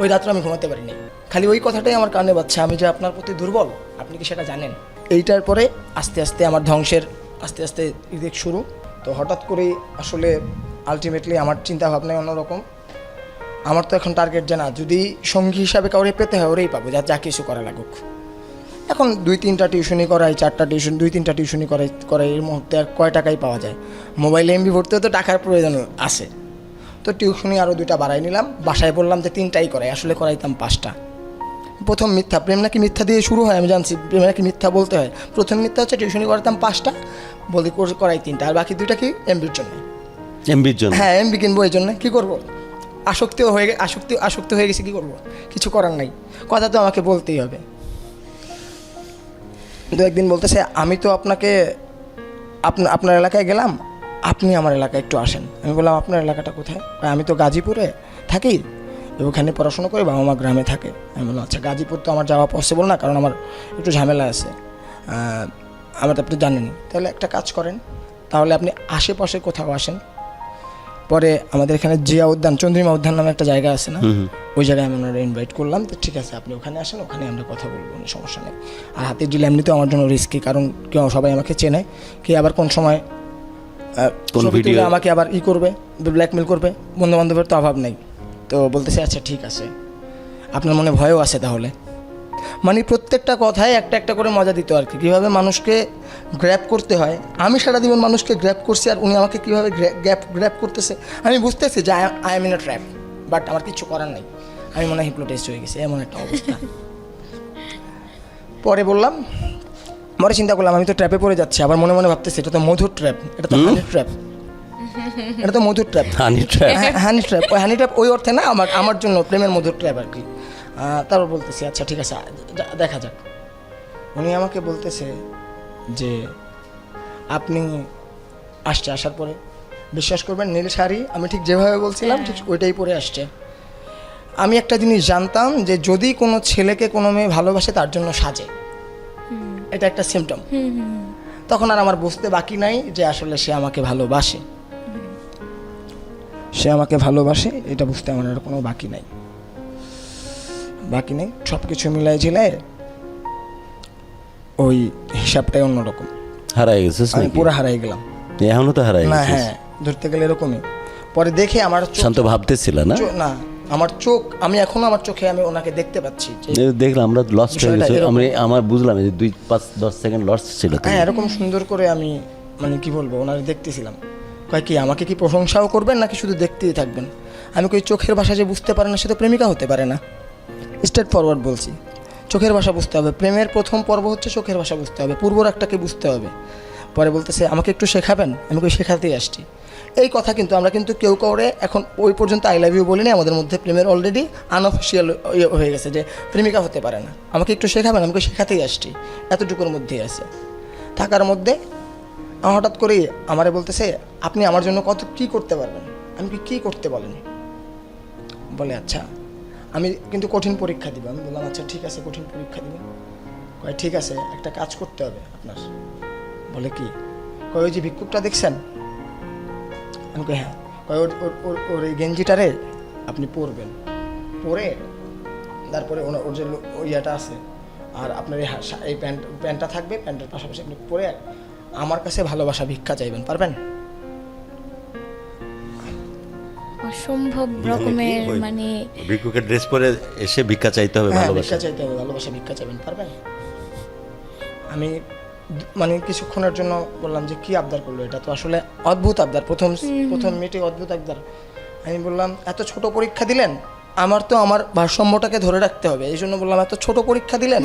ওই রাত্রে আমি ঘুমাতে পারিনি, খালি ওই কথাটাই আমার কানে বাজছে, আমি যে আপনার প্রতি দুর্বল, আপনি কি সেটা জানেন? এইটার পরে আস্তে আস্তে আমার ধ্বংসের আস্তে আস্তে দিক শুরু। তো হঠাৎ করেই আসলে আলটিমেটলি আমার চিন্তা ভাবনায় অন্যরকম। আমার তো এখন টার্গেট যে না, যদি সঙ্গী হিসাবে কাউরে পেতে হয় ওরেই পাবো, যা কিছু করা লাগুক। এখন 2-3টা টিউশনি করাই, 4টা টিউশন, 2-3টা টিউশনি করাই এর মুহূর্তে আর কয় টাকাই পাওয়া যায়? মোবাইলে এমবি ভরতেও তো টাকার প্রয়োজন আছে। তো টিউশনি আরও 2টা বাড়াই নিলাম, বাসায় বললাম যে 3টাই করাই, আসলে করাইতাম 5টা। প্রথম মিথ্যা, প্রেম নাকি মিথ্যা দিয়ে শুরু হয়, আমি জানছি প্রেম নাকি মিথ্যা বলতে হয়। প্রথম মিথ্যা হচ্ছে টিউশনি করাতাম 5টা, বলি করাই 3টা, আর বাকি 2টা কি এমবির জন্য। এমবির জন্য? হ্যাঁ, এমবি কিনবো, এই জন্য। কী করবো, আসক্তি হয়ে গেছে, কী করবো, কিছু করার নাই, কথা তো আমাকে বলতেই হবে। কিন্তু একদিন বলতেছে আমি তো আপনাকে আপনার এলাকায় গেলাম, আপনি আমার এলাকায় একটু আসেন। আমি বললাম আপনার এলাকাটা কোথায়? আমি তো গাজীপুরে থাকি, ওখানে পড়াশোনা করে, বাবা মা গ্রামে থাকে। আমি বললাম আচ্ছা, গাজীপুর তো আমার যাওয়া পসিবল না, কারণ আমার একটু ঝামেলা আছে, আমার তো আপনি জানেনই। তাহলে একটা কাজ করেন, তাহলে আপনি আশেপাশে কোথাও আসেন। পরে আমাদের এখানে জিয়া উদ্যান, চন্দ্রিমা উদ্যান নামে একটা জায়গা আছে না, ওই জায়গায় আমি ওনারা ইনভাইট করলাম। তো ঠিক আছে, আপনি ওখানে আসেন, ওখানে আমরা কথা বলবো, কোনো সমস্যা নেই। আর হাতে ডিল এমনিতেও আমার জন্য রিস্কি, কারণ কেউ সবাই আমাকে চেনে, কে আবার কোন সময় কোন ভিডিও আমাকে আবার করবে, ব্ল্যাকমেল করবে, বন্ধু বান্ধবের তো অভাব নেই। তো বলতেছে আচ্ছা ঠিক আছে, আপনার মনে ভয়ও আছে তাহলে। মানে প্রত্যেকটা কথায় একটা একটা করে মজা দিত আর কি, কীভাবে মানুষকে গ্র্যাপ করতে হয়। আমি সারা জীবন মানুষকে গ্র্যাপ করছি, আর উনি আমাকে কীভাবে গ্র্যাপ করতেছে। আমি বুঝতেছি যে I am in a trap, but আমার কিছু করার নাই, আমি মনে হয় হিপনোটাইজড হয়ে গেছি, এমন একটা অবস্থা। পরে বললাম, পরে চিন্তা করলাম আমি তো ট্র্যাপে পড়ে যাচ্ছি, আবার মনে মনে ভাবতেছি এটা তো মধুর ট্র্যাপ, এটা তো হানি ট্র্যাপ, এটা তো মধুর ট্র্যাপ, হানি ট্র্যাপ। হানি ট্র্যাপ, ওই হানি ট্র্যাপ ওই অর্থে না, আমার জন্য প্রেমের মধুর ট্র্যাপ আর কি। তারপর বলতেছি আচ্ছা ঠিক আছে, দেখা যাক। উনি আমাকে বলতেছে যে আপনি আসার পরে বিশ্বাস করবেন, নীল শাড়ি, আমি ঠিক যেভাবে বলছিলাম ঠিক ওইটাই পরে আসছে। আমি একটা জিনিস জানতাম যে যদি কোনো ছেলেকে কোনো মেয়ে ভালোবাসে তার জন্য সাজে, এটা একটা সিমটম। তখন আর আমার বুঝতে বাকি নাই যে আসলে সে আমাকে ভালোবাসে, এটা বুঝতে আমার আর কোনো বাকি নেই। সব কিছু মিলাই ঝিলায় ওই হিসাবটাই অন্যরকম, হারাই গেছিস আমি নাকি? পুরো হারাই গেলাম। এখনো তো হারাই না, গেছিস? হ্যাঁ, ধরতে গেলে এরকমই। পরে দেখে আমার শান্ত ভাবতেছিল না? না, আমার চোখ, আমি এখনো আমার চোখে আমি ওনাকে দেখতে পাচ্ছি যে দেখলাম আমরা লস্ট হয়ে গেছি। আমার বুঝলাম যে 2-5-10 সেকেন্ড লস্ট ছিল। হ্যাঁ, এরকম সুন্দর করে আমি মানে কি বলবো, ওনারে দেখতেছিলাম। কয় কি আমাকে কি প্রশংসাও করবেন নাকি শুধু দেখতেই থাকবেন? আমি কই চোখের ভাষা যে বুঝতে পারে না সে তো প্রেমিকা হতে পারে না। স্ট্রেট ফরওয়ার্ড বলছি, চোখের ভাষা বুঝতে হবে। প্রেমের প্রথম পর্ব হচ্ছে চোখের ভাষা বুঝতে হবে, পূর্ব রাগটাকে বুঝতে হবে। পরে বলতেছে আমাকে একটু শেখাবেন, আমি কই শেখাতেই আসছি। এই কথা কিন্তু আমরা কিন্তু কেউ কাউরে এখন ওই পর্যন্ত আই লাভ ইউ বলিনি, আমাদের মধ্যে প্রেমের অলরেডি আনঅফিসিয়াল হয়ে গেছে যে প্রেমিকা হতে পারে না। আমাকে একটু শেখাবেন, আমাকে শেখাতেই আসছি, এতটুকুর মধ্যেই আছে। থাকার মধ্যে হঠাৎ করেই আমারে বলতেছে আপনি আমার জন্য কী করতে পারবেন? আমি কী করতে বলেন? বলে আচ্ছা আমি কিন্তু কঠিন পরীক্ষা দিব। আমি বললাম আচ্ছা ঠিক আছে, কঠিন পরীক্ষা দিব। কয় ঠিক আছে, একটা কাজ করতে হবে আপনার। বলে কি? কয় ওই যে ভিক্ষুকটা দেখছেন? আমি কই হ্যাঁ। কয় ওর এই গেঞ্জিটারে আপনি পরবেন, পরে তারপরে ওর যে ইয়েটা আছে, আর আপনার এই প্যান্টটা থাকবে, প্যান্টের পাশাপাশি আপনি পরে আমার কাছে ভালোবাসা ভিক্ষা চাইবেন, পারবেন? অসম্ভব রকমের মানে ভিক্ষুকের ড্রেস পরে এসে ভিক্ষা চাইতে হবে, ভিক্ষা চাইতে হবে, ভালোবাসা ভিক্ষা চাইবেন, পারবেন? আমি মানে কিছুক্ষণের জন্য বললাম যে কি আবদার করলো, এটা তো আসলে অদ্ভুত আবদার, প্রথম মিটে অদ্ভুত আবদার। আমি বললাম এত ছোট পরীক্ষা দিলেন, আমার তো আমার ভারসাম্যটাকে ধরে রাখতে হবে, এই জন্য বললাম এত ছোট পরীক্ষা দিলেন,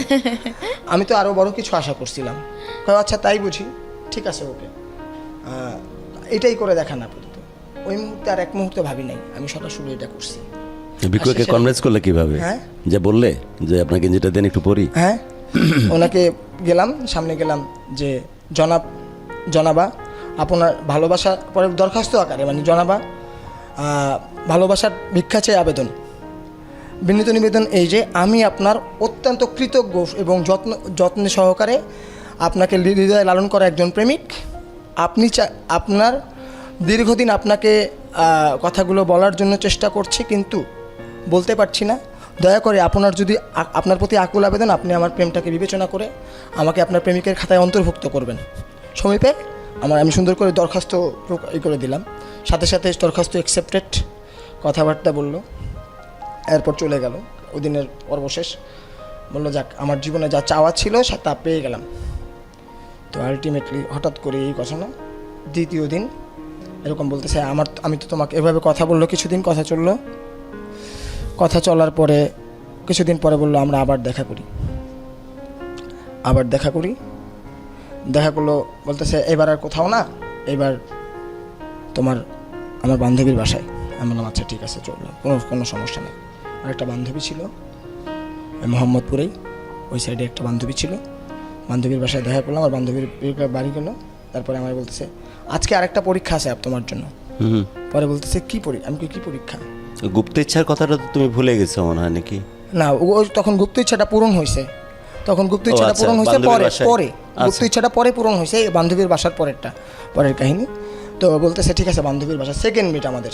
আমি তো আরও বড় কিছু আশা করছিলাম। আচ্ছা তাই বুঝি, ঠিক আছে ওকে, এটাই করে দেখান আপাতত। ওই মুহূর্তে আর এক মুহূর্তে ভাবি নাই, আমি সরাসরি এটা করছি। ভিক্ষুকে কনভিন্স করলে কিভাবে? হ্যাঁ, যে বললে যে আপনাকে গেঞ্জিটা দেন একটু পরি। হ্যাঁ, ওনাকে গেলাম, সামনে গেলাম যে জনাবা আপনার ভালোবাসা, পরে দরখাস্ত আকারে মানে জনাবা ভালোবাসার ভিক্ষা চেয়ে আবেদন, বিনীত নিবেদন এই যে আমি আপনার অত্যন্ত কৃতজ্ঞ এবং যত্ন সহকারে আপনাকে হৃদয়ে লালন করা একজন প্রেমিক। আপনি আপনার দীর্ঘদিন আপনাকে কথাগুলো বলার জন্য চেষ্টা করছি, কিন্তু বলতে পারছি না। দয়া করে আপনার যদি আপনার প্রতি আকুল আবেদন, আপনি আমার প্রেমটাকে বিবেচনা করে আমাকে আপনার প্রেমিকের খাতায় অন্তর্ভুক্ত করবেন। সময় পেয়ে আমি সুন্দর করে দরখাস্ত করে দিলাম, সাথে সাথে দরখাস্ত অ্যাকসেপ্টেড, কথাবার্তা বললো, এরপর চলে গেল। ওই দিনের সর্বশেষ বললো যাক আমার জীবনে যা চাওয়া ছিল তা পেয়ে গেলাম। তো আলটিমেটলি হঠাৎ করে এই ঘটনা, দ্বিতীয় দিন এরকম বলতেছে আমি তো তোমাকে এভাবে কথা বললো, কিছুদিন কথা চললো, কথা চলার পরে কিছুদিন পরে বললো আমরা আবার দেখা করি। দেখা করলো, বলতেছে এবার আর কোথাও না, এবার আমার বান্ধবীর বাসায়। আমি বললাম আচ্ছা ঠিক আছে চললো, কোনো সমস্যা নেই। আর একটা বান্ধবী ছিল মোহাম্মদপুরেই, ওই সাইডে একটা বান্ধবী ছিল, বান্ধবীর বাসায় দেখা করলাম। আর বান্ধবীর বাড়ি গেল। তারপরে আমার বলতেছে আজকে আরেকটা পরীক্ষা আছে তোমার জন্য। পরে বলতেছে কি আমি কি পরীক্ষা? গুপ্ত ইচ্ছার কথাটা তো তুমি ভুলে গেছো মনে হয় নাকি? না, তখন গুপ্ত ইচ্ছাটা পূরণ হয়েছে, পরে গুপ্ত ইচ্ছাটা পরে পূরণ হয়েছে, বান্ধবীর বাসার পরের কাহিনী। তো বলতেছে ঠিক আছে বান্ধবীর বাসা, সেকেন্ড মিট আমাদের।